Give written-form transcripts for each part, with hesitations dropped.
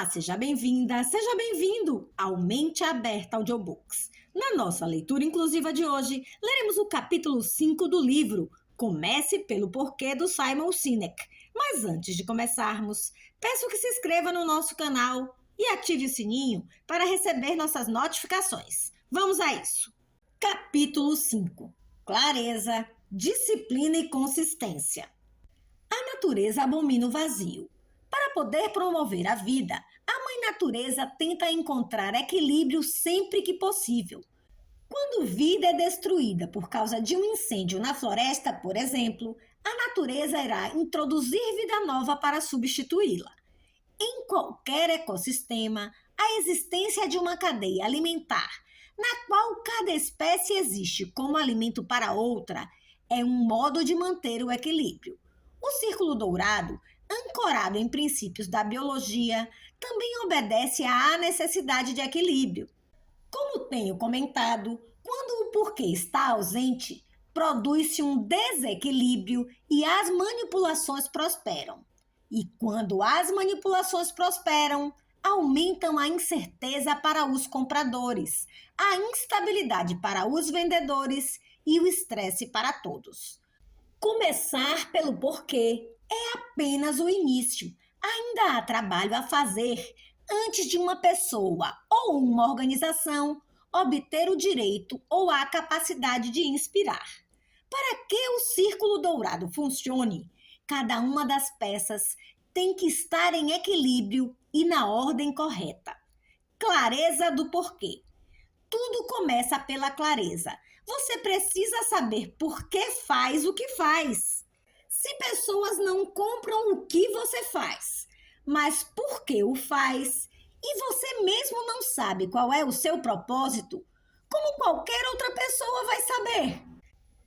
Olá, seja bem-vinda, seja bem-vindo ao Mente Aberta Audiobooks. Na nossa leitura inclusiva de hoje, leremos o capítulo 5 do livro Comece pelo Porquê, do Simon Sinek. Mas antes de começarmos, peço que se inscreva no nosso canal e ative o sininho para receber nossas notificações. Vamos a isso! Capítulo 5. Clareza, disciplina e consistência. A natureza abomina o vazio. Para poder promover a vida, a Mãe Natureza tenta encontrar equilíbrio sempre que possível. Quando vida é destruída por causa de um incêndio na floresta, por exemplo, a natureza irá introduzir vida nova para substituí-la. Em qualquer ecossistema, a existência de uma cadeia alimentar, na qual cada espécie existe como alimento para outra, é um modo de manter o equilíbrio. O círculo dourado, ancorado em princípios da biologia, também obedece à necessidade de equilíbrio. Como tenho comentado, quando o porquê está ausente, produz-se um desequilíbrio e as manipulações prosperam. E quando as manipulações prosperam, aumentam a incerteza para os compradores, a instabilidade para os vendedores e o estresse para todos. Começar pelo porquê é apenas o início. Ainda há trabalho a fazer antes de uma pessoa ou uma organização obter o direito ou a capacidade de inspirar. Para que o círculo dourado funcione, cada uma das peças tem que estar em equilíbrio e na ordem correta. Clareza do porquê. Tudo começa pela clareza. Você precisa saber por que faz o que faz. Se pessoas não compram o que você faz, mas por que o faz, e você mesmo não sabe qual é o seu propósito, como qualquer outra pessoa vai saber?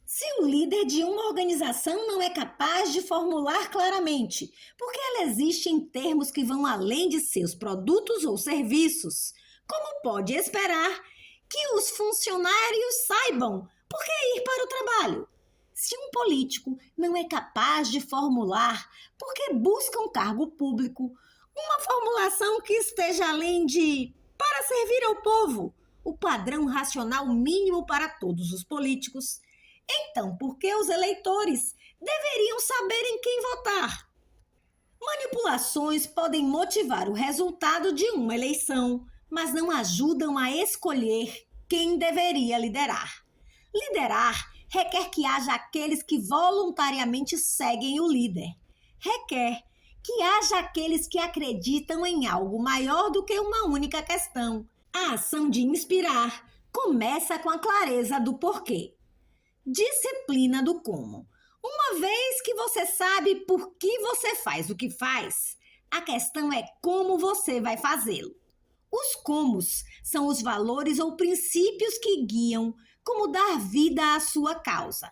Se o líder de uma organização não é capaz de formular claramente porque ela existe em termos que vão além de seus produtos ou serviços, como pode esperar que os funcionários saibam por que ir para o trabalho? Se um político não é capaz de formular por que busca um cargo público, uma formulação que esteja além de para servir ao povo, o padrão racional mínimo para todos os políticos, então por que os eleitores deveriam saber em quem votar? Manipulações podem motivar o resultado de uma eleição, mas não ajudam a escolher quem deveria liderar. Liderar requer que haja aqueles que voluntariamente seguem o líder. Requer que haja aqueles que acreditam em algo maior do que uma única questão. A ação de inspirar começa com a clareza do porquê. Disciplina do como. Uma vez que você sabe por que você faz o que faz, a questão é como você vai fazê-lo. Os comos são os valores ou princípios que guiam como dar vida à sua causa.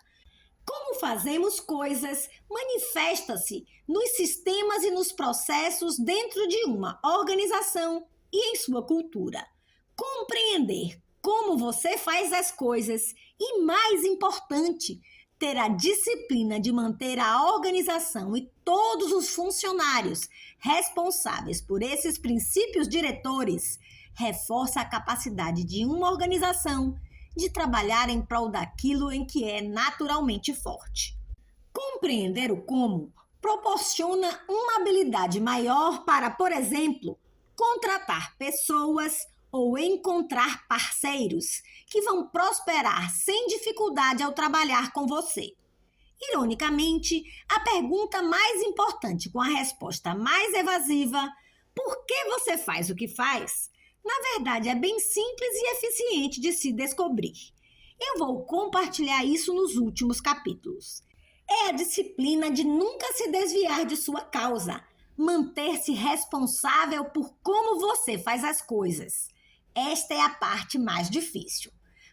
Como fazemos coisas manifesta-se nos sistemas e nos processos dentro de uma organização e em sua cultura. Compreender como você faz as coisas e, mais importante, ter a disciplina de manter a organização e todos os funcionários responsáveis por esses princípios diretores reforça a capacidade de uma organização de trabalhar em prol daquilo em que é naturalmente forte. Compreender o como proporciona uma habilidade maior para, por exemplo, contratar pessoas ou encontrar parceiros que vão prosperar sem dificuldade ao trabalhar com você. Ironicamente, a pergunta mais importante com a resposta mais evasiva, por que você faz o que faz? Na verdade, é bem simples e eficiente de se descobrir. Eu vou compartilhar isso nos últimos capítulos. É a disciplina de nunca se desviar de sua causa, manter-se responsável por como você faz as coisas. Esta é a parte mais difícil.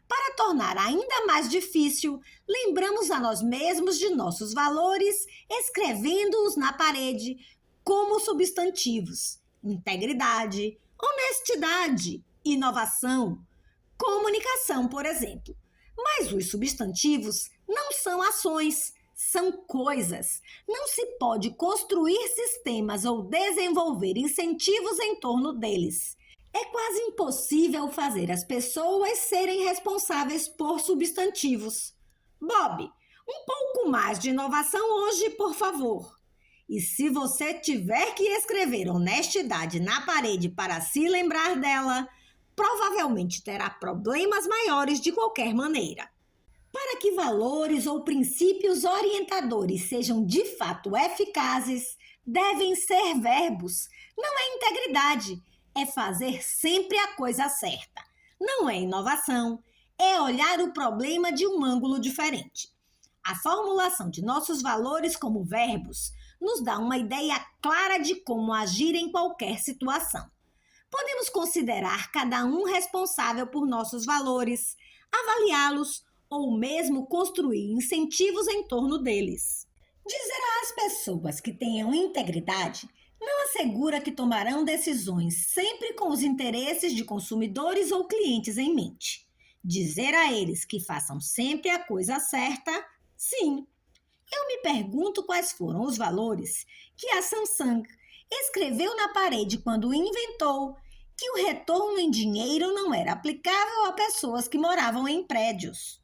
Para tornar ainda mais difícil, lembramos a nós mesmos de nossos valores, escrevendo-os na parede como substantivos: integridade, honestidade, inovação, comunicação, por exemplo. Mas os substantivos não são ações, são coisas. Não se pode construir sistemas ou desenvolver incentivos em torno deles. É quase impossível fazer as pessoas serem responsáveis por substantivos. Bob, um pouco mais de inovação hoje, por favor. E se você tiver que escrever honestidade na parede para se lembrar dela, provavelmente terá problemas maiores de qualquer maneira. Para que valores ou princípios orientadores sejam de fato eficazes, devem ser verbos. Não é integridade, é fazer sempre a coisa certa. Não é inovação, é olhar o problema de um ângulo diferente. A formulação de nossos valores como verbos nos dá uma ideia clara de como agir em qualquer situação. Podemos considerar cada um responsável por nossos valores, avaliá-los ou mesmo construir incentivos em torno deles. Dizer às pessoas que tenham integridade não assegura que tomarão decisões sempre com os interesses de consumidores ou clientes em mente. Dizer a eles que façam sempre a coisa certa, sim. Eu me pergunto quais foram os valores que a Samsung escreveu na parede quando inventou que o retorno em dinheiro não era aplicável a pessoas que moravam em prédios.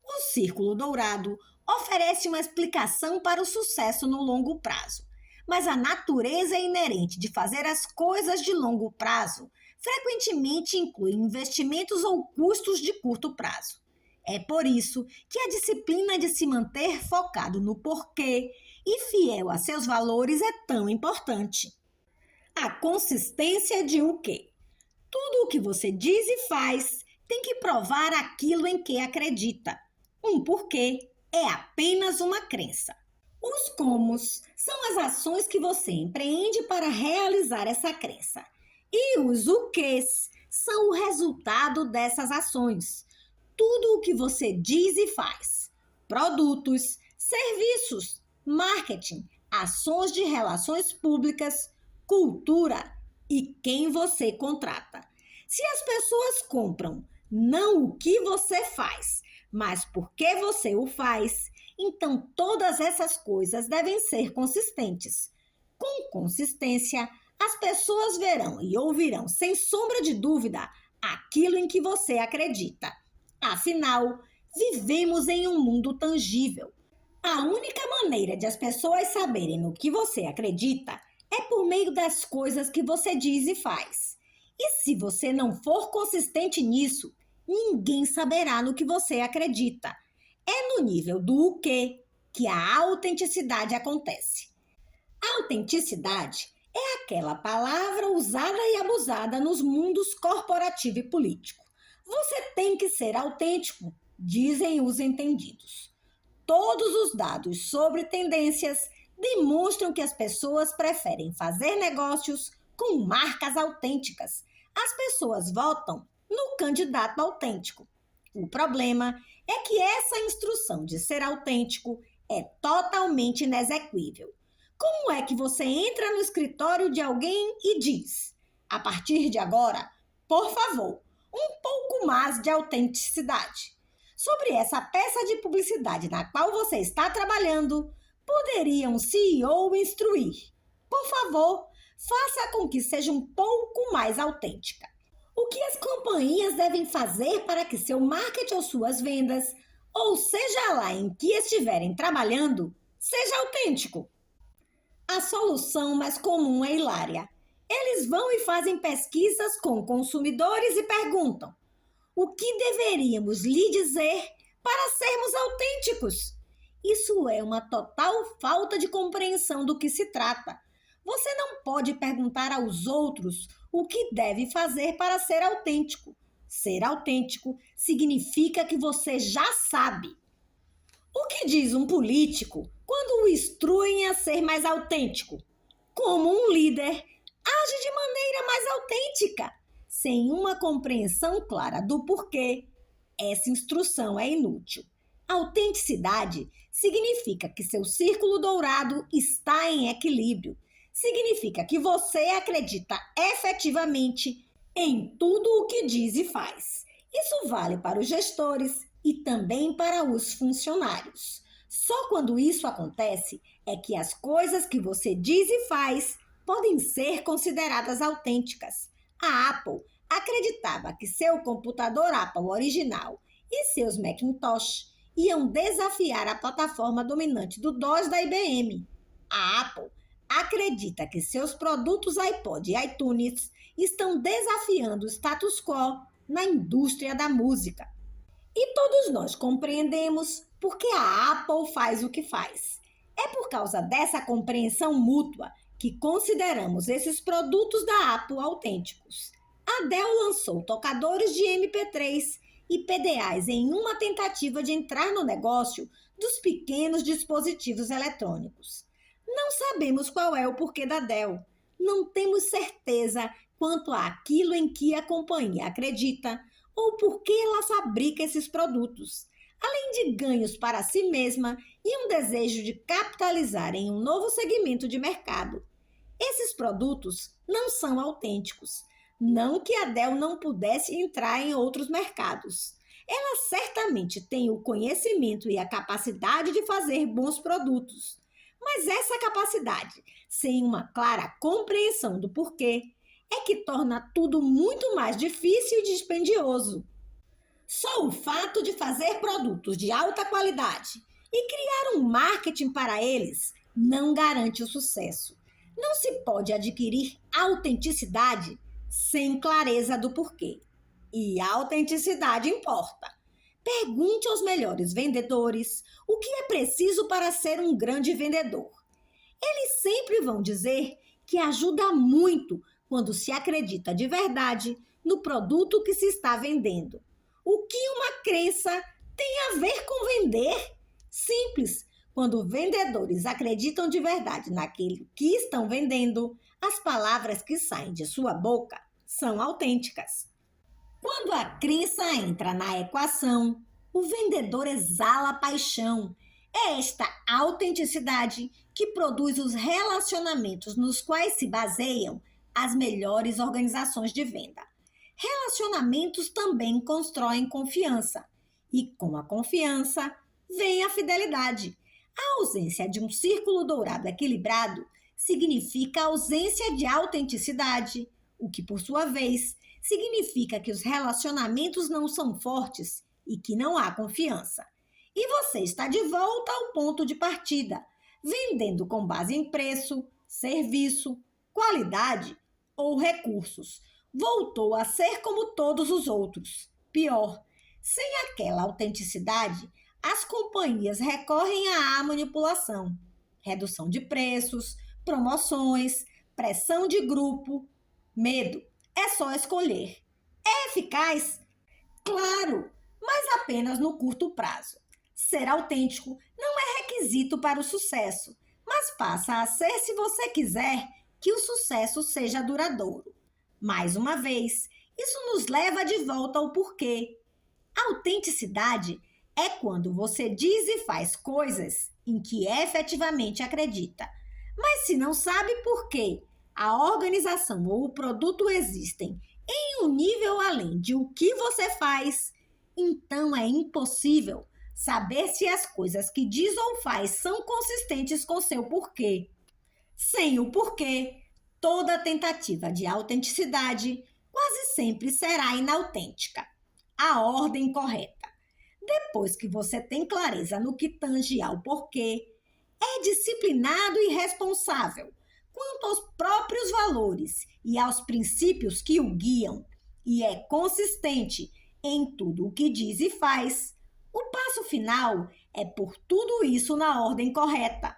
O Círculo Dourado oferece uma explicação para o sucesso no longo prazo, mas a natureza inerente de fazer as coisas de longo prazo frequentemente inclui investimentos ou custos de curto prazo. É por isso que a disciplina de se manter focado no porquê e fiel a seus valores é tão importante. A consistência de o quê? Tudo o que você diz e faz tem que provar aquilo em que acredita. Um porquê é apenas uma crença. Os comos são as ações que você empreende para realizar essa crença. E os o quês são o resultado dessas ações. Tudo o que você diz e faz. Produtos, serviços, marketing, ações de relações públicas, cultura e quem você contrata. Se as pessoas compram não o que você faz, mas por que você o faz, então todas essas coisas devem ser consistentes. Com consistência, as pessoas verão e ouvirão sem sombra de dúvida aquilo em que você acredita. Afinal, vivemos em um mundo tangível. A única maneira de as pessoas saberem no que você acredita é por meio das coisas que você diz e faz. E se você não for consistente nisso, ninguém saberá no que você acredita. É no nível do o quê que a autenticidade acontece. A autenticidade é aquela palavra usada e abusada nos mundos corporativo e político. Você tem que ser autêntico, dizem os entendidos. Todos os dados sobre tendências demonstram que as pessoas preferem fazer negócios com marcas autênticas. As pessoas votam no candidato autêntico. O problema é que essa instrução de ser autêntico é totalmente inexequível. Como é que você entra no escritório de alguém e diz: a partir de agora, por favor, um pouco mais de autenticidade? Sobre essa peça de publicidade na qual você está trabalhando, poderia um CEO instruir: por favor, faça com que seja um pouco mais autêntica. O que as companhias devem fazer para que seu marketing ou suas vendas, ou seja lá em que estiverem trabalhando, seja autêntico? A solução mais comum é hilária. Eles vão e fazem pesquisas com consumidores e perguntam: o que deveríamos lhe dizer para sermos autênticos? Isso é uma total falta de compreensão do que se trata. Você não pode perguntar aos outros o que deve fazer para ser autêntico. Ser autêntico significa que você já sabe. O que diz um político quando o instruem a ser mais autêntico? Como um líder, age de maneira mais autêntica. Sem uma compreensão clara do porquê, essa instrução é inútil. Autenticidade significa que seu círculo dourado está em equilíbrio. Significa que você acredita efetivamente em tudo o que diz e faz. Isso vale para os gestores e também para os funcionários. Só quando isso acontece é que as coisas que você diz e faz podem ser consideradas autênticas. A Apple acreditava que seu computador Apple original e seus Macintosh iam desafiar a plataforma dominante do DOS da IBM. A Apple acredita que seus produtos iPod e iTunes estão desafiando o status quo na indústria da música. E todos nós compreendemos por que a Apple faz o que faz. É por causa dessa compreensão mútua que consideramos esses produtos da Apple autênticos. A Dell lançou tocadores de MP3 e PDAs em uma tentativa de entrar no negócio dos pequenos dispositivos eletrônicos. Não sabemos qual é o porquê da Dell. Não temos certeza quanto àquilo em que a companhia acredita ou por que ela fabrica esses produtos, além de ganhos para si mesma e um desejo de capitalizar em um novo segmento de mercado. Esses produtos não são autênticos, não que a Dell não pudesse entrar em outros mercados. Ela certamente tem o conhecimento e a capacidade de fazer bons produtos, mas essa capacidade, sem uma clara compreensão do porquê, é que torna tudo muito mais difícil e dispendioso. Só o fato de fazer produtos de alta qualidade e criar um marketing para eles não garante o sucesso. Não se pode adquirir autenticidade sem clareza do porquê. E a autenticidade importa. Pergunte aos melhores vendedores o que é preciso para ser um grande vendedor. Eles sempre vão dizer que ajuda muito quando se acredita de verdade no produto que se está vendendo. O que uma crença tem a ver com vender? Simples. Quando vendedores acreditam de verdade naquilo que estão vendendo, as palavras que saem de sua boca são autênticas. Quando a crença entra na equação, o vendedor exala paixão. É esta autenticidade que produz os relacionamentos nos quais se baseiam as melhores organizações de venda. Relacionamentos também constroem confiança, e com a confiança vem a fidelidade. A ausência de um círculo dourado equilibrado significa ausência de autenticidade, o que, por sua vez, significa que os relacionamentos não são fortes e que não há confiança. E você está de volta ao ponto de partida, vendendo com base em preço, serviço, qualidade ou recursos. Voltou a ser como todos os outros. Pior, sem aquela autenticidade, as companhias recorrem à manipulação, redução de preços, promoções, pressão de grupo, medo. É só escolher. É eficaz? Claro, mas apenas no curto prazo. Ser autêntico não é requisito para o sucesso, mas passa a ser se você quiser que o sucesso seja duradouro. Mais uma vez, isso nos leva de volta ao porquê. A autenticidade é quando você diz e faz coisas em que efetivamente acredita, mas se não sabe por quê a organização ou o produto existem em um nível além de o que você faz, então é impossível saber se as coisas que diz ou faz são consistentes com seu porquê. Sem o porquê, toda tentativa de autenticidade quase sempre será inautêntica. A ordem correta. Depois que você tem clareza no que tange ao porquê, é disciplinado e responsável quanto aos próprios valores e aos princípios que o guiam, e é consistente em tudo o que diz e faz. O passo final é pôr tudo isso na ordem correta.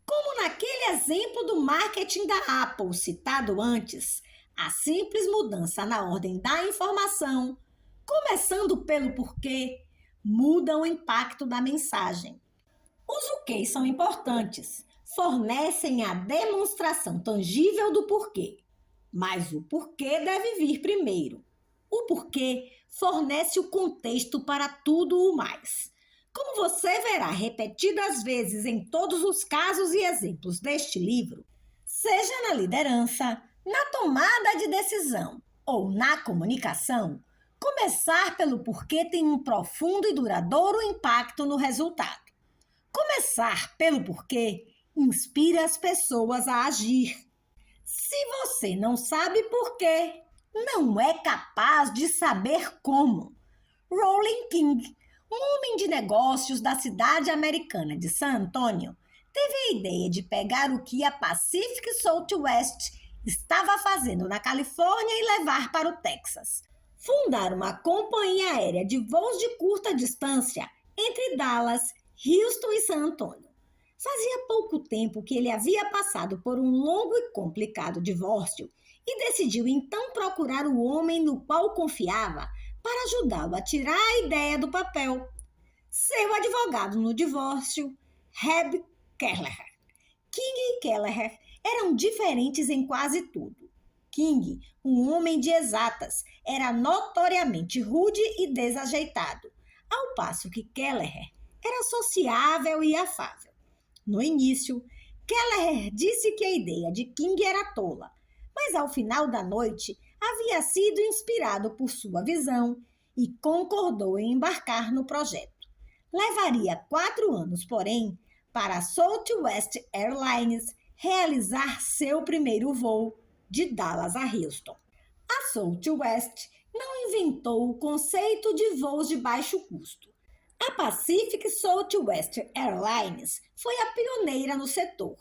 Como naquele exemplo do marketing da Apple citado antes, a simples mudança na ordem da informação, começando pelo porquê, muda o impacto da mensagem. Os porquês são importantes, fornecem a demonstração tangível do porquê, mas o porquê deve vir primeiro. O porquê fornece o contexto para tudo o mais. Como você verá repetidas vezes em todos os casos e exemplos deste livro, seja na liderança, na tomada de decisão ou na comunicação, começar pelo porquê tem um profundo e duradouro impacto no resultado. Começar pelo porquê inspira as pessoas a agir. Se você não sabe porquê, não é capaz de saber como. Rollin King, um homem de negócios da cidade americana de San Antônio, teve a ideia de pegar o que a Pacific Southwest estava fazendo na Califórnia e levar para o Texas. Fundar uma companhia aérea de voos de curta distância entre Dallas, Houston e San Antônio. Fazia pouco tempo que ele havia passado por um longo e complicado divórcio e decidiu então procurar o homem no qual confiava para ajudá-lo a tirar a ideia do papel. Seu advogado no divórcio, Reb Kelleher. King e Kelleher eram diferentes em quase tudo. King, um homem de exatas, era notoriamente rude e desajeitado, ao passo que Kelleher era sociável e afável. No início, Kelleher disse que a ideia de King era tola, mas ao final da noite havia sido inspirado por sua visão e concordou em embarcar no projeto. Levaria 4 anos, porém, para a Southwest Airlines realizar seu primeiro voo de Dallas a Houston. A Southwest não inventou o conceito de voos de baixo custo. A Pacific Southwest Airlines foi a pioneira no setor.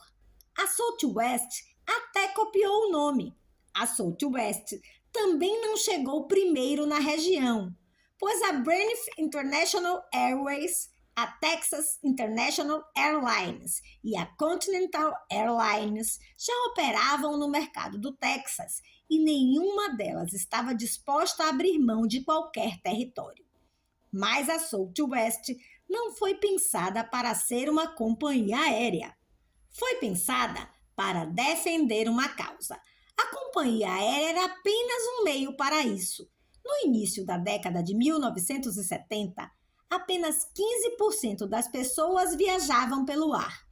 A Southwest até copiou o nome. A Southwest também não chegou primeiro na região, pois a Braniff International Airways, a Texas International Airlines e a Continental Airlines já operavam no mercado do Texas e nenhuma delas estava disposta a abrir mão de qualquer território. Mas a Southwest não foi pensada para ser uma companhia aérea. Foi pensada para defender uma causa. A companhia aérea era apenas um meio para isso. No início da década de 1970, apenas 15% das pessoas viajavam pelo ar.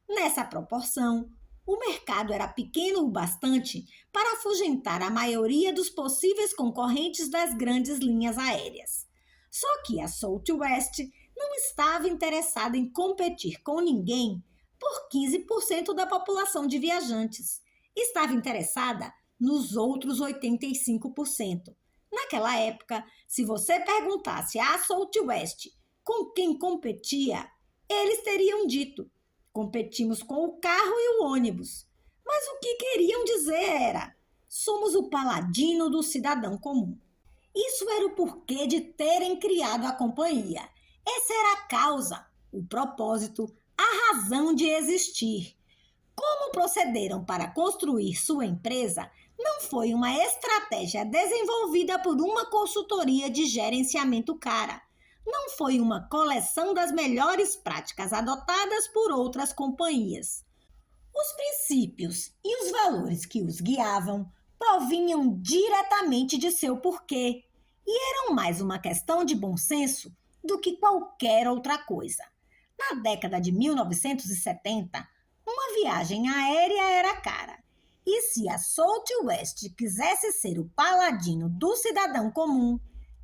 Nessa proporção, o mercado era pequeno o bastante para afugentar a maioria dos possíveis concorrentes das grandes linhas aéreas. Só que a Southwest não estava interessada em competir com ninguém por 15% da população de viajantes. Estava interessada nos outros 85%. Naquela época, se você perguntasse à Southwest com quem competia, eles teriam dito: competimos com o carro e o ônibus. Mas o que queriam dizer era: somos o paladino do cidadão comum. Isso era o porquê de terem criado a companhia. Essa era a causa, o propósito, a razão de existir. Como procederam para construir sua empresa não foi uma estratégia desenvolvida por uma consultoria de gerenciamento cara. Não foi uma coleção das melhores práticas adotadas por outras companhias. Os princípios e os valores que os guiavam provinham diretamente de seu porquê e eram mais uma questão de bom senso do que qualquer outra coisa. Na década de 1970, uma viagem aérea era cara. E se a Southwest quisesse ser o paladino do cidadão comum,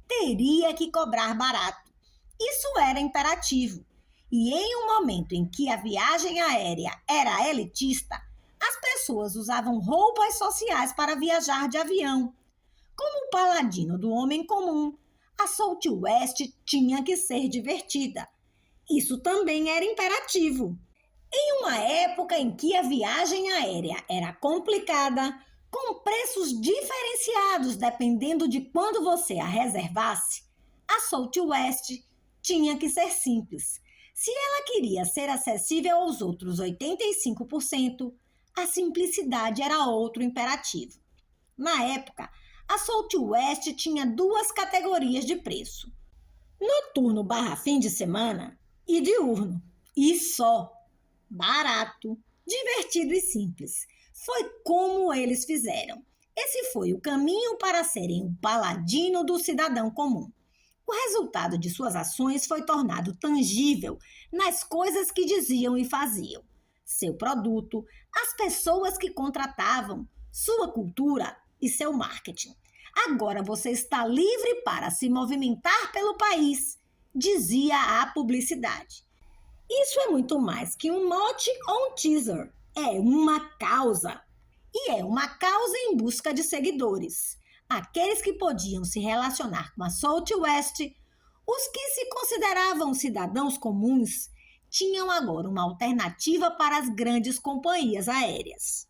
teria que cobrar barato. Isso era imperativo. E em um momento em que a viagem aérea era elitista, as pessoas usavam roupas sociais para viajar de avião. Como o paladino do homem comum, a Southwest tinha que ser divertida. Isso também era imperativo. Em uma época em que a viagem aérea era complicada, com preços diferenciados dependendo de quando você a reservasse, a Southwest tinha que ser simples. Se ela queria ser acessível aos outros 85%, a simplicidade era outro imperativo. Na época, a Southwest tinha 2 categorias de preço: noturno/fim de semana e diurno. E só. Barato, divertido e simples. Foi como eles fizeram. Esse foi o caminho para serem o paladino do cidadão comum. O resultado de suas ações foi tornado tangível nas coisas que diziam e faziam. Seu produto, as pessoas que contratavam, sua cultura e seu marketing. Agora você está livre para se movimentar pelo país, dizia a publicidade. Isso é muito mais que um mote ou um teaser. É uma causa. E é uma causa em busca de seguidores. Aqueles que podiam se relacionar com a Southwest, os que se consideravam cidadãos comuns, tinham agora uma alternativa para as grandes companhias aéreas.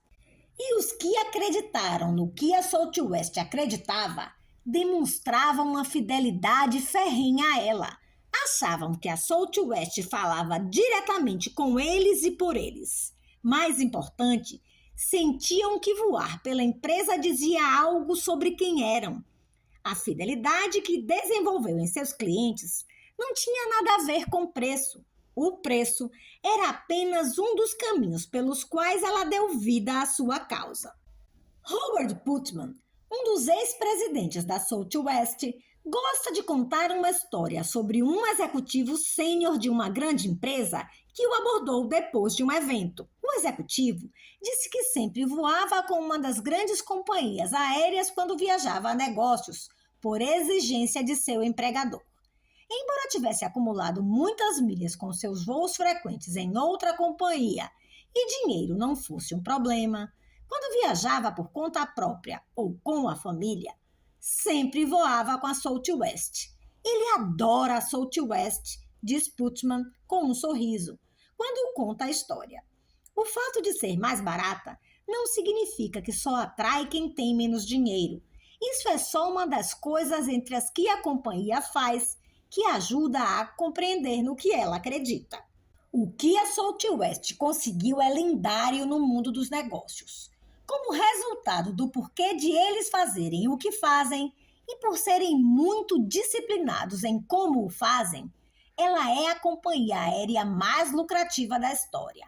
E os que acreditaram no que a Southwest acreditava demonstravam uma fidelidade ferrenha a ela. Achavam que a Southwest falava diretamente com eles e por eles. Mais importante, sentiam que voar pela empresa dizia algo sobre quem eram. A fidelidade que desenvolveu em seus clientes não tinha nada a ver com preço. O preço era apenas um dos caminhos pelos quais ela deu vida à sua causa. Howard Putnam, um dos ex-presidentes da Southwest, gosta de contar uma história sobre um executivo sênior de uma grande empresa que o abordou depois de um evento. O executivo disse que sempre voava com uma das grandes companhias aéreas quando viajava a negócios, por exigência de seu empregador. Embora tivesse acumulado muitas milhas com seus voos frequentes em outra companhia e dinheiro não fosse um problema, quando viajava por conta própria ou com a família, sempre voava com a Southwest. Ele adora a Southwest, diz Putnam com um sorriso, quando conta a história. O fato de ser mais barata não significa que só atrai quem tem menos dinheiro. Isso é só uma das coisas entre as que a companhia faz que ajuda a compreender no que ela acredita. O que a Southwest conseguiu é lendário no mundo dos negócios. Como resultado do porquê de eles fazerem o que fazem e por serem muito disciplinados em como o fazem, ela é a companhia aérea mais lucrativa da história.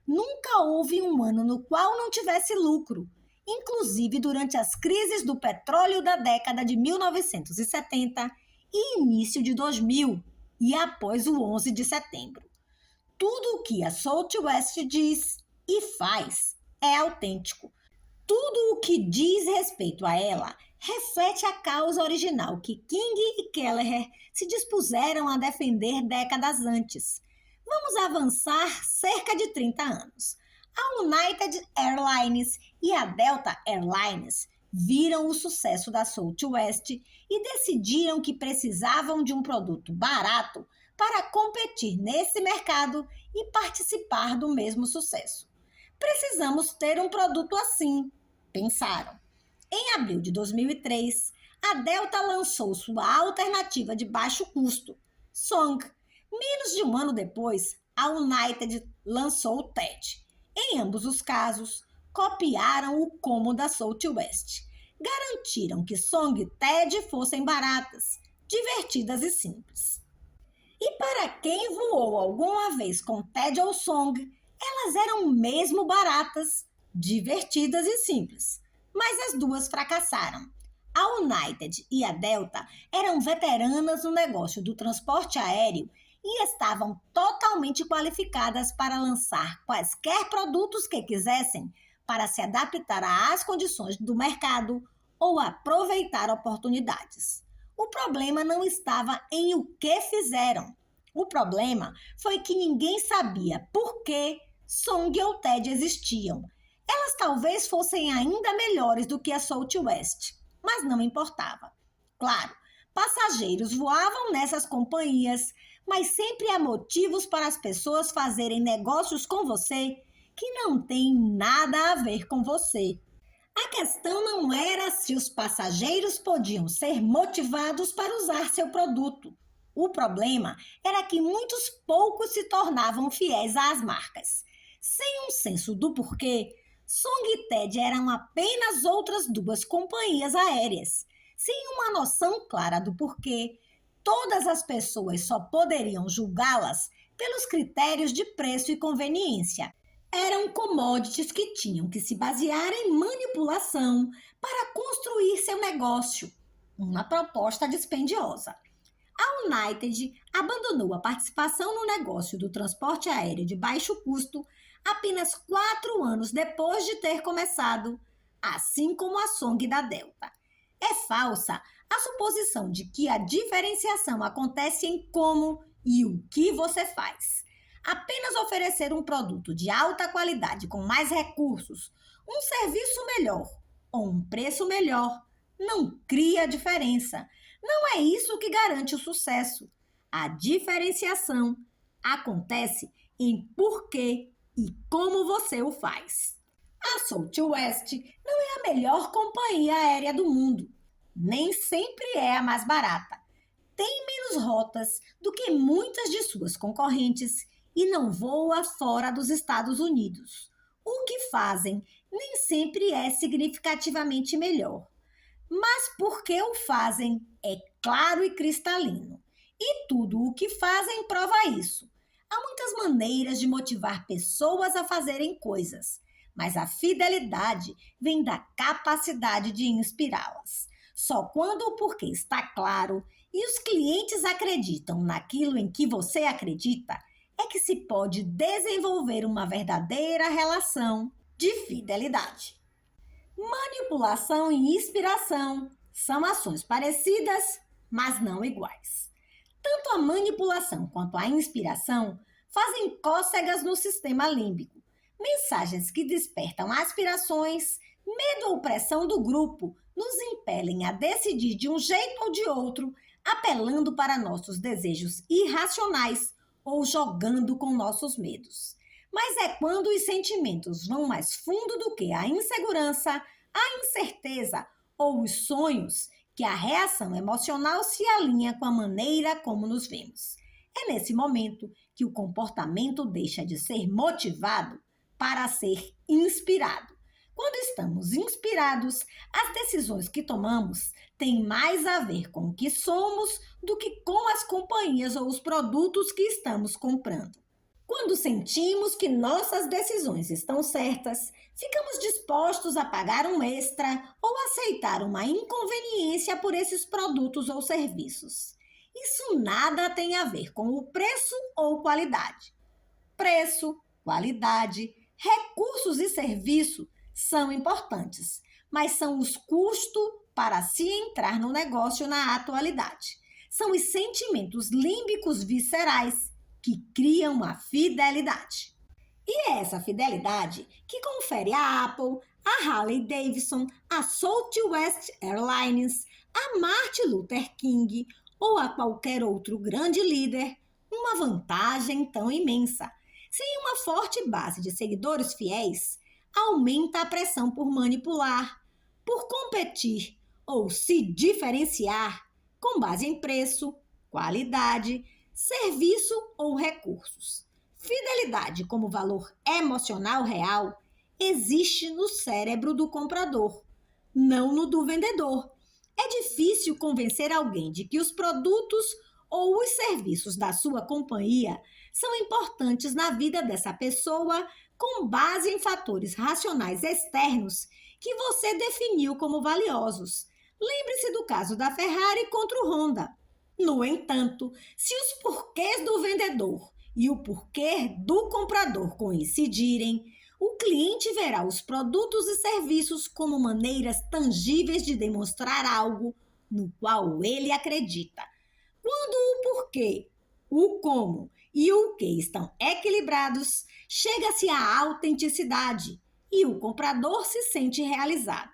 Nunca houve um ano no qual não tivesse lucro, inclusive durante as crises do petróleo da década de 1970 e início de 2000 e após o 11 de setembro. Tudo o que a Southwest diz e faz é autêntico. Tudo o que diz respeito a ela reflete a causa original que King e Kelleher se dispuseram a defender décadas antes. Vamos avançar cerca de 30 anos. A United Airlines e a Delta Airlines viram o sucesso da Southwest e decidiram que precisavam de um produto barato para competir nesse mercado e participar do mesmo sucesso. Precisamos ter um produto assim, pensaram. Em abril de 2003, a Delta lançou sua alternativa de baixo custo, Song. Menos de um ano depois, a United lançou o TED. Em ambos os casos, copiaram o como da Southwest. Garantiram que Song e TED fossem baratas, divertidas e simples. E para quem voou alguma vez com TED ou Song, elas eram mesmo baratas, divertidas e simples. Mas as duas fracassaram. A United e a Delta eram veteranas no negócio do transporte aéreo e estavam totalmente qualificadas para lançar quaisquer produtos que quisessem para se adaptar às condições do mercado ou aproveitar oportunidades. O problema não estava em o que fizeram. O problema foi que ninguém sabia por que Song ou TED existiam. Elas talvez fossem ainda melhores do que a Southwest, mas não importava. Claro, passageiros voavam nessas companhias, mas sempre há motivos para as pessoas fazerem negócios com você que não têm nada a ver com você. A questão não era se os passageiros podiam ser motivados para usar seu produto. O problema era que muitos poucos se tornavam fiéis às marcas. Sem um senso do porquê, Song e TED eram apenas outras duas companhias aéreas. Sem uma noção clara do porquê, todas as pessoas só poderiam julgá-las pelos critérios de preço e conveniência. Eram commodities que tinham que se basear em manipulação para construir seu negócio. Uma proposta dispendiosa. A United abandonou a participação no negócio do transporte aéreo de baixo custo apenas 4 anos depois de ter começado, assim como a Song da Delta. É falsa a suposição de que a diferenciação acontece em como e o que você faz. Apenas oferecer um produto de alta qualidade com mais recursos, um serviço melhor ou um preço melhor não cria diferença. Não é isso que garante o sucesso. A diferenciação acontece em porquê e como você o faz. A Southwest não é a melhor companhia aérea do mundo. Nem sempre é a mais barata. Tem menos rotas do que muitas de suas concorrentes e não voa fora dos Estados Unidos. O que fazem nem sempre é significativamente melhor. Mas porque o fazem é claro e cristalino. E tudo o que fazem prova isso. Há muitas maneiras de motivar pessoas a fazerem coisas, mas a fidelidade vem da capacidade de inspirá-las. Só quando o porquê está claro e os clientes acreditam naquilo em que você acredita, é que se pode desenvolver uma verdadeira relação de fidelidade. Manipulação e inspiração são ações parecidas, mas não iguais. Tanto a manipulação quanto a inspiração fazem cócegas no sistema límbico, mensagens que despertam aspirações, medo ou pressão do grupo nos impelem a decidir de um jeito ou de outro, apelando para nossos desejos irracionais ou jogando com nossos medos. Mas é quando os sentimentos vão mais fundo do que a insegurança, a incerteza ou os sonhos que a reação emocional se alinha com a maneira como nos vemos. É nesse momento que o comportamento deixa de ser motivado para ser inspirado. Quando estamos inspirados, as decisões que tomamos têm mais a ver com o que somos do que com as companhias ou os produtos que estamos comprando. Quando sentimos que nossas decisões estão certas, ficamos dispostos a pagar um extra ou aceitar uma inconveniência por esses produtos ou serviços. Isso nada tem a ver com o preço ou qualidade. Preço, qualidade, recursos e serviço são importantes, mas são os custos para se entrar no negócio na atualidade. São os sentimentos límbicos viscerais que criam a fidelidade. E é essa fidelidade que confere à Apple, a Harley Davidson, a Southwest Airlines, a Martin Luther King ou a qualquer outro grande líder uma vantagem tão imensa. Sem uma forte base de seguidores fiéis, aumenta a pressão por manipular, por competir ou se diferenciar com base em preço, qualidade, serviço ou recursos. Fidelidade como valor emocional real existe no cérebro do comprador, não no do vendedor. É difícil convencer alguém de que os produtos ou os serviços da sua companhia são importantes na vida dessa pessoa com base em fatores racionais externos que você definiu como valiosos. Lembre-se do caso da Ferrari contra o Honda. No entanto, se os porquês do vendedor e o porquê do comprador coincidirem, o cliente verá os produtos e serviços como maneiras tangíveis de demonstrar algo no qual ele acredita. Quando o porquê, o como e o que estão equilibrados, chega-se à autenticidade e o comprador se sente realizado.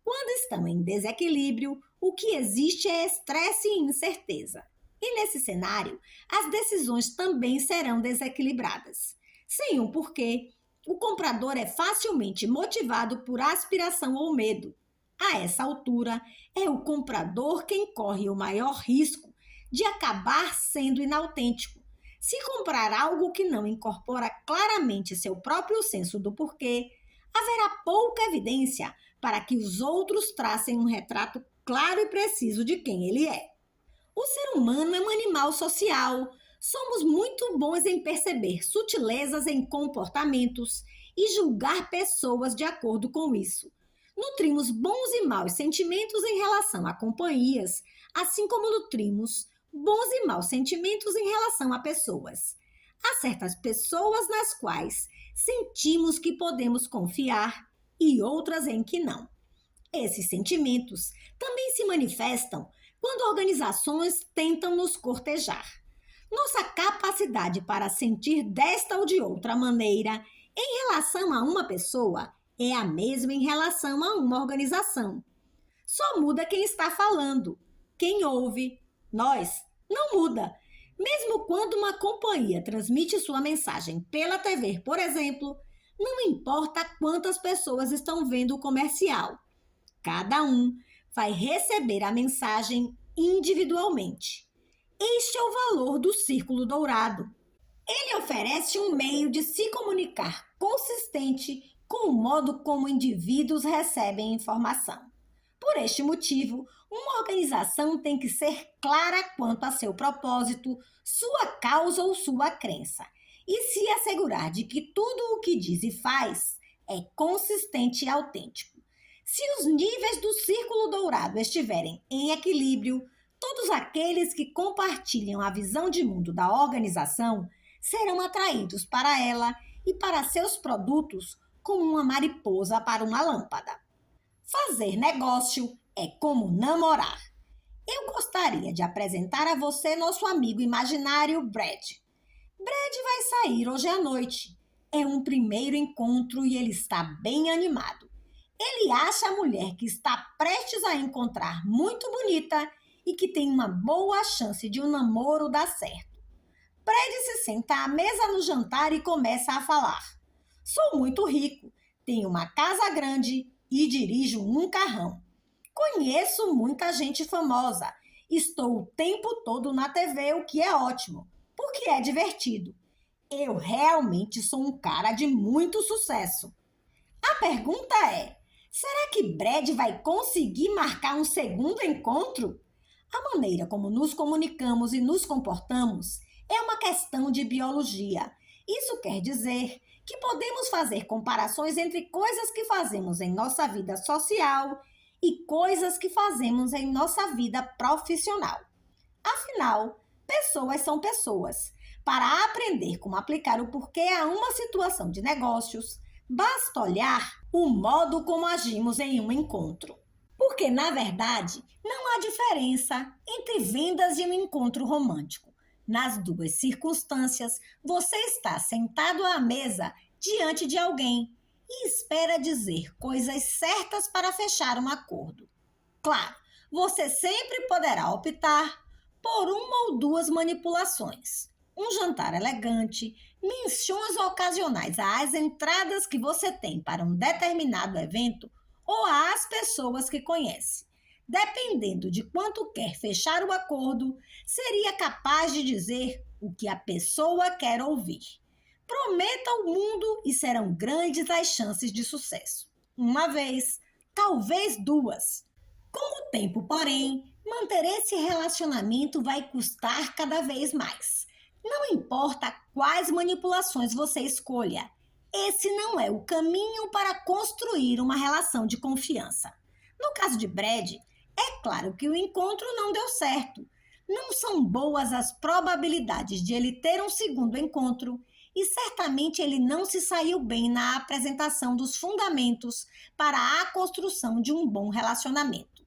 Quando estão em desequilíbrio, o que existe é estresse e incerteza. E nesse cenário, as decisões também serão desequilibradas. Sem um porquê, o comprador é facilmente motivado por aspiração ou medo. A essa altura, é o comprador quem corre o maior risco de acabar sendo inautêntico. Se comprar algo que não incorpora claramente seu próprio senso do porquê, haverá pouca evidência para que os outros tracem um retrato claro e preciso de quem ele é. O ser humano é um animal social. Somos muito bons em perceber sutilezas em comportamentos e julgar pessoas de acordo com isso. Nutrimos bons e maus sentimentos em relação a companhias, assim como nutrimos bons e maus sentimentos em relação a pessoas. Há certas pessoas nas quais sentimos que podemos confiar e outras em que não. Esses sentimentos também se manifestam quando organizações tentam nos cortejar. Nossa capacidade para sentir desta ou de outra maneira em relação a uma pessoa é a mesma em relação a uma organização. Só muda quem está falando, quem ouve. Nós não muda. Mesmo quando uma companhia transmite sua mensagem pela TV, por exemplo, não importa quantas pessoas estão vendo o comercial. Cada um vai receber a mensagem individualmente. Este é o valor do Círculo Dourado. Ele oferece um meio de se comunicar consistente com o modo como indivíduos recebem informação. Por este motivo, uma organização tem que ser clara quanto a seu propósito, sua causa ou sua crença, e se assegurar de que tudo o que diz e faz é consistente e autêntico. Se os níveis do Círculo Dourado estiverem em equilíbrio, todos aqueles que compartilham a visão de mundo da organização serão atraídos para ela e para seus produtos como uma mariposa para uma lâmpada. Fazer negócio é como namorar. Eu gostaria de apresentar a você nosso amigo imaginário Brad. Brad vai sair hoje à noite. É um primeiro encontro e ele está bem animado. Ele acha a mulher que está prestes a encontrar muito bonita e que tem uma boa chance de um namoro dar certo. Brad se senta à mesa no jantar e começa a falar. Sou muito rico, tenho uma casa grande e dirijo um carrão. Conheço muita gente famosa. Estou o tempo todo na TV, o que é ótimo, porque é divertido. Eu realmente sou um cara de muito sucesso. A pergunta é, será que Brad vai conseguir marcar um segundo encontro? A maneira como nos comunicamos e nos comportamos é uma questão de biologia. Isso quer dizer que podemos fazer comparações entre coisas que fazemos em nossa vida social e coisas que fazemos em nossa vida profissional. Afinal, pessoas são pessoas. Para aprender como aplicar o porquê a uma situação de negócios, basta olhar o modo como agimos em um encontro. Porque, na verdade, não há diferença entre vendas e um encontro romântico. Nas duas circunstâncias, você está sentado à mesa diante de alguém e espera dizer coisas certas para fechar um acordo. Claro, você sempre poderá optar por uma ou duas manipulações. Um jantar elegante, menções ocasionais às entradas que você tem para um determinado evento ou às pessoas que conhece. Dependendo de quanto quer fechar o acordo, seria capaz de dizer o que a pessoa quer ouvir. Prometa ao mundo e serão grandes as chances de sucesso. Uma vez, talvez duas. Com o tempo, porém, manter esse relacionamento vai custar cada vez mais. Não importa quais manipulações você escolha, esse não é o caminho para construir uma relação de confiança. No caso de Brad, é claro que o encontro não deu certo. Não são boas as probabilidades de ele ter um segundo encontro e certamente ele não se saiu bem na apresentação dos fundamentos para a construção de um bom relacionamento.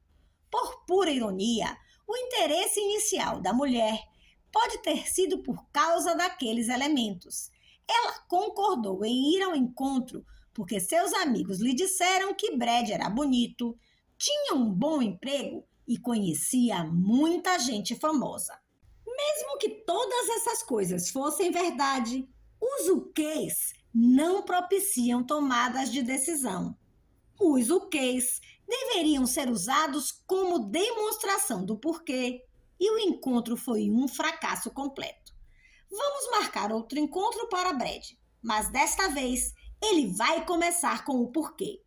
Por pura ironia, o interesse inicial da mulher pode ter sido por causa daqueles elementos. Ela concordou em ir ao encontro porque seus amigos lhe disseram que Brad era bonito, tinha um bom emprego e conhecia muita gente famosa. Mesmo que todas essas coisas fossem verdade, os uquês não propiciam tomadas de decisão. Os uquês deveriam ser usados como demonstração do porquê, e o encontro foi um fracasso completo. Vamos marcar outro encontro para Brad, mas desta vez ele vai começar com o porquê.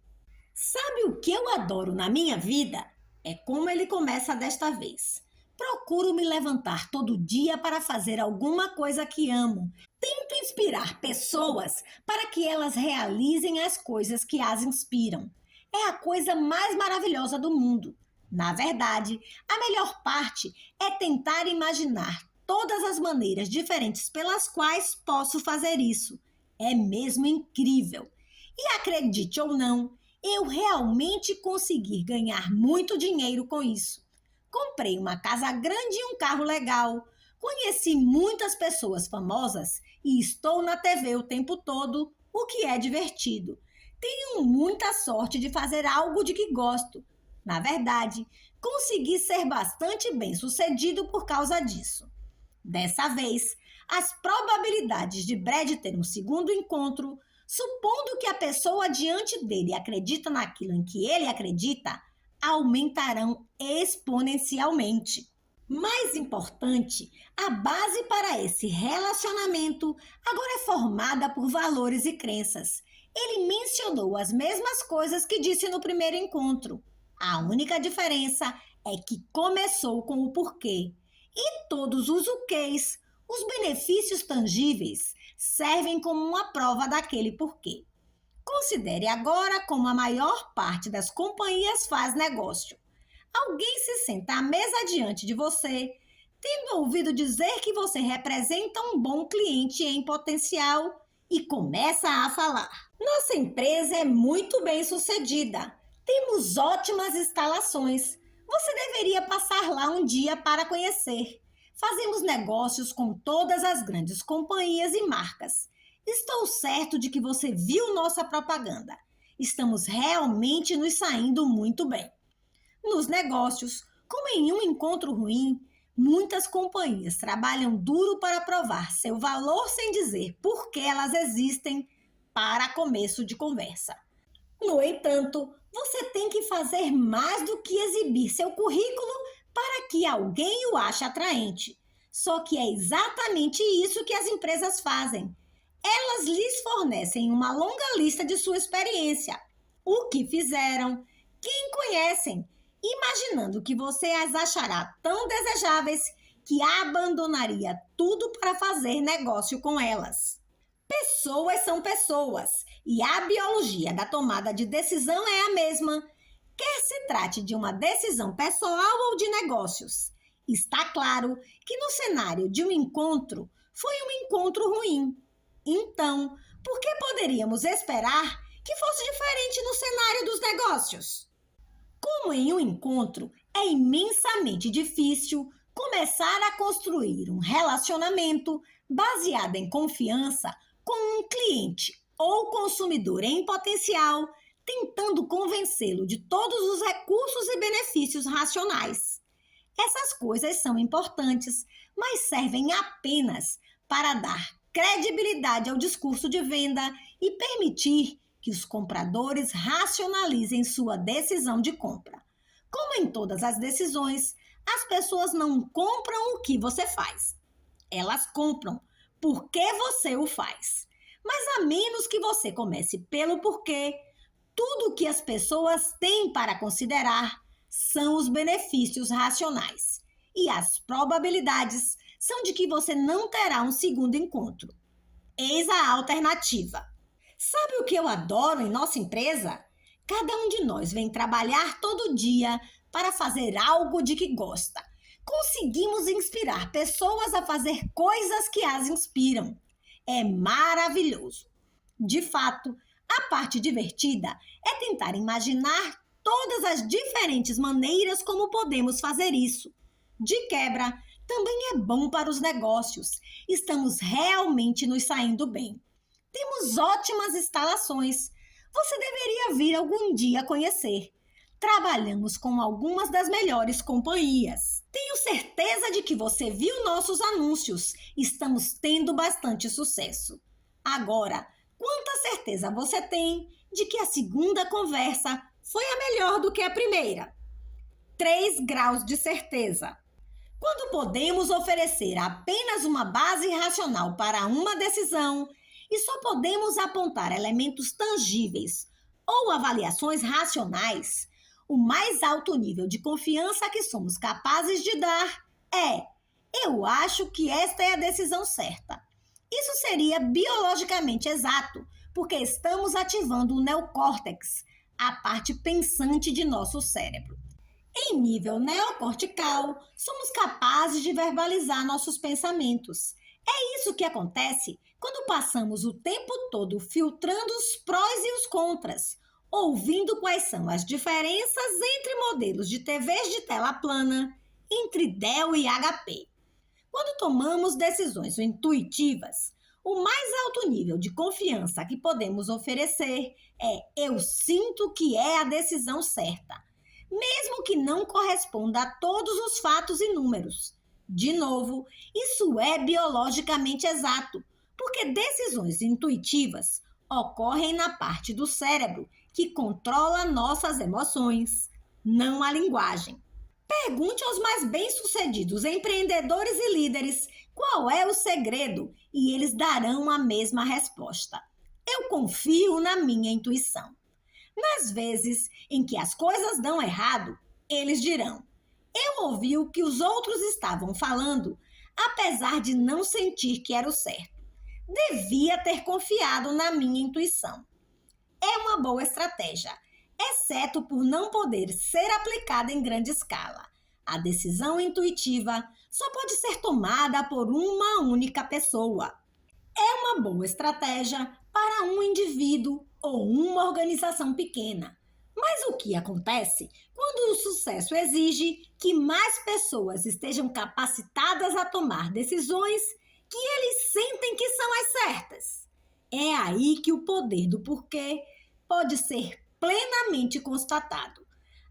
Sabe o que eu adoro na minha vida? É como ele começa desta vez. Procuro me levantar todo dia para fazer alguma coisa que amo. Tento inspirar pessoas para que elas realizem as coisas que as inspiram. É a coisa mais maravilhosa do mundo. Na verdade, a melhor parte é tentar imaginar todas as maneiras diferentes pelas quais posso fazer isso. É mesmo incrível. E acredite ou não, eu realmente consegui ganhar muito dinheiro com isso. Comprei uma casa grande e um carro legal. Conheci muitas pessoas famosas e estou na TV o tempo todo, o que é divertido. Tenho muita sorte de fazer algo de que gosto. Na verdade, consegui ser bastante bem-sucedido por causa disso. Dessa vez, as probabilidades de Brad ter um segundo encontro, supondo que a pessoa diante dele acredita naquilo em que ele acredita, aumentarão exponencialmente. Mais importante, a base para esse relacionamento agora é formada por valores e crenças. Ele mencionou as mesmas coisas que disse no primeiro encontro. A única diferença é que começou com o porquê. E todos os quês, os benefícios tangíveis, servem como uma prova daquele porquê. Considere agora como a maior parte das companhias faz negócio. Alguém se senta à mesa diante de você, tendo ouvido dizer que você representa um bom cliente em potencial e começa a falar. Nossa empresa é muito bem sucedida. Temos ótimas instalações. Você deveria passar lá um dia para conhecer. Fazemos negócios com todas as grandes companhias e marcas. Estou certo de que você viu nossa propaganda. Estamos realmente nos saindo muito bem. Nos negócios, como em um encontro ruim, muitas companhias trabalham duro para provar seu valor sem dizer por que elas existem para começo de conversa. No entanto, você tem que fazer mais do que exibir seu currículo para que alguém o ache atraente. Só que é exatamente isso que as empresas fazem. Elas lhes fornecem uma longa lista de sua experiência, o que fizeram, quem conhecem, imaginando que você as achará tão desejáveis que abandonaria tudo para fazer negócio com elas. Pessoas são pessoas e a biologia da tomada de decisão é a mesma, quer se trate de uma decisão pessoal ou de negócios. Está claro que no cenário de um encontro foi um encontro ruim. Então, por que poderíamos esperar que fosse diferente no cenário dos negócios? Como em um encontro é imensamente difícil começar a construir um relacionamento baseado em confiança com um cliente ou consumidor em potencial, tentando convencê-lo de todos os recursos e benefícios racionais. Essas coisas são importantes, mas servem apenas para dar credibilidade ao discurso de venda e permitir que os compradores racionalizem sua decisão de compra. Como em todas as decisões, as pessoas não compram o que você faz. Elas compram porque você o faz. Mas a menos que você comece pelo porquê, tudo o que as pessoas têm para considerar são os benefícios racionais. E as probabilidades são de que você não terá um segundo encontro. Eis a alternativa. Sabe o que eu adoro em nossa empresa? Cada um de nós vem trabalhar todo dia para fazer algo de que gosta. Conseguimos inspirar pessoas a fazer coisas que as inspiram. É maravilhoso. De fato, a parte divertida é tentar imaginar todas as diferentes maneiras como podemos fazer isso. De quebra, também é bom para os negócios. Estamos realmente nos saindo bem. Temos ótimas instalações. Você deveria vir algum dia conhecer. Trabalhamos com algumas das melhores companhias. Tenho certeza de que você viu nossos anúncios. Estamos tendo bastante sucesso. Agora, quanta certeza você tem de que a segunda conversa foi a melhor do que a primeira? 3 graus de certeza. Quando podemos oferecer apenas uma base racional para uma decisão e só podemos apontar elementos tangíveis ou avaliações racionais, o mais alto nível de confiança que somos capazes de dar é: eu acho que esta é a decisão certa. Isso seria biologicamente exato, porque estamos ativando o neocórtex, a parte pensante de nosso cérebro. Em nível neocortical, somos capazes de verbalizar nossos pensamentos. É isso que acontece quando passamos o tempo todo filtrando os prós e os contras, ouvindo quais são as diferenças entre modelos de TVs de tela plana, entre Dell e HP. Quando tomamos decisões intuitivas, o mais alto nível de confiança que podemos oferecer é eu sinto que é a decisão certa, mesmo que não corresponda a todos os fatos e números. De novo, isso é biologicamente exato, porque decisões intuitivas ocorrem na parte do cérebro que controla nossas emoções, não a linguagem. Pergunte aos mais bem-sucedidos empreendedores e líderes qual é o segredo e eles darão a mesma resposta. Eu confio na minha intuição. Nas vezes em que as coisas dão errado, eles dirão: eu ouvi o que os outros estavam falando, apesar de não sentir que era o certo. Devia ter confiado na minha intuição. É uma boa estratégia, exceto por não poder ser aplicada em grande escala. A decisão intuitiva só pode ser tomada por uma única pessoa. É uma boa estratégia para um indivíduo ou uma organização pequena. Mas o que acontece quando o sucesso exige que mais pessoas estejam capacitadas a tomar decisões que eles sentem que são as certas? É aí que o poder do porquê pode ser plenamente constatado.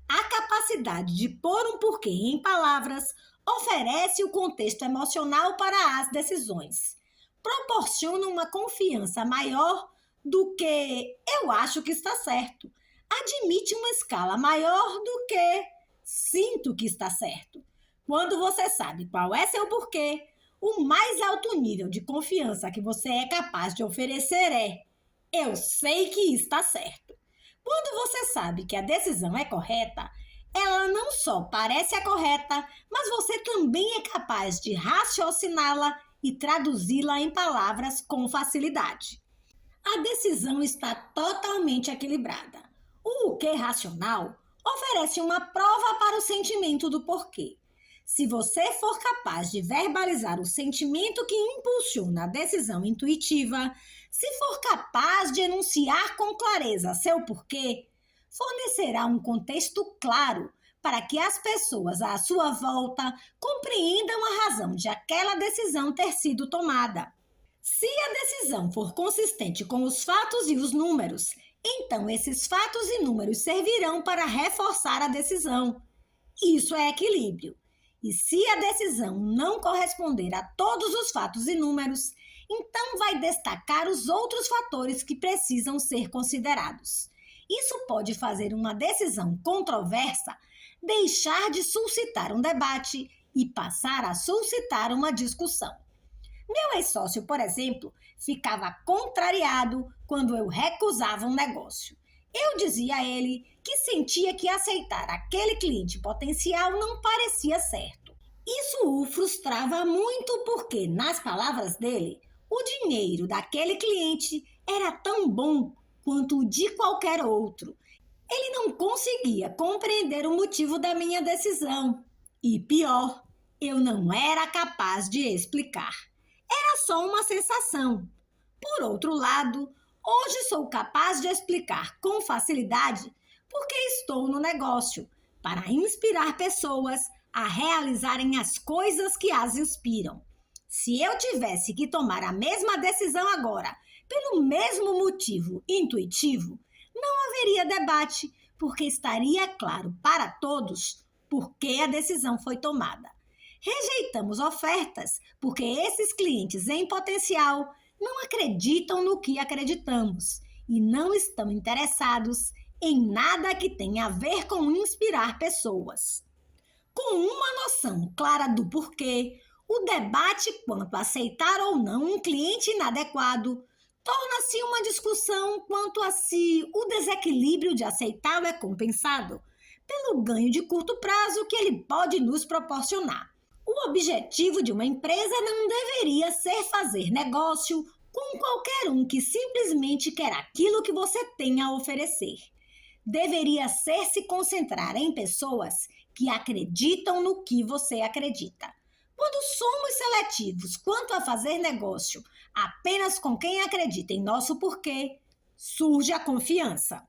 A capacidade de pôr um porquê em palavras oferece o contexto emocional para as decisões. Proporciona uma confiança maior do que eu acho que está certo. Admite uma escala maior do que sinto que está certo. Quando você sabe qual é seu porquê, o mais alto nível de confiança que você é capaz de oferecer é eu sei que está certo. Quando você sabe que a decisão é correta, ela não só parece a correta, mas você também é capaz de raciociná-la e traduzi-la em palavras com facilidade. A decisão está totalmente equilibrada. O que racional oferece uma prova para o sentimento do porquê. Se você for capaz de verbalizar o sentimento que impulsiona a decisão intuitiva, se for capaz de enunciar com clareza seu porquê, fornecerá um contexto claro para que as pessoas à sua volta compreendam a razão de aquela decisão ter sido tomada. Se a decisão for consistente com os fatos e os números, então esses fatos e números servirão para reforçar a decisão. Isso é equilíbrio. E se a decisão não corresponder a todos os fatos e números, então vai destacar os outros fatores que precisam ser considerados. Isso pode fazer uma decisão controversa deixar de suscitar um debate e passar a suscitar uma discussão. Meu ex-sócio, por exemplo, ficava contrariado quando eu recusava um negócio. Eu dizia a ele que sentia que aceitar aquele cliente potencial não parecia certo. Isso o frustrava muito porque, nas palavras dele, o dinheiro daquele cliente era tão bom quanto o de qualquer outro. Ele não conseguia compreender o motivo da minha decisão. E pior, eu não era capaz de explicar. Era só uma sensação. Por outro lado, hoje sou capaz de explicar com facilidade porque estou no negócio, para inspirar pessoas a realizarem as coisas que as inspiram. Se eu tivesse que tomar a mesma decisão agora, pelo mesmo motivo intuitivo, não haveria debate, porque estaria claro para todos por que a decisão foi tomada. Rejeitamos ofertas porque esses clientes em potencial não acreditam no que acreditamos e não estão interessados em nada que tenha a ver com inspirar pessoas. Com uma noção clara do porquê, o debate quanto a aceitar ou não um cliente inadequado torna-se uma discussão quanto a se o desequilíbrio de aceitá-lo é compensado pelo ganho de curto prazo que ele pode nos proporcionar. O objetivo de uma empresa não deveria ser fazer negócio com qualquer um que simplesmente quer aquilo que você tem a oferecer. Deveria ser se concentrar em pessoas que acreditam no que você acredita. Quando somos seletivos quanto a fazer negócio apenas com quem acredita em nosso porquê, surge a confiança.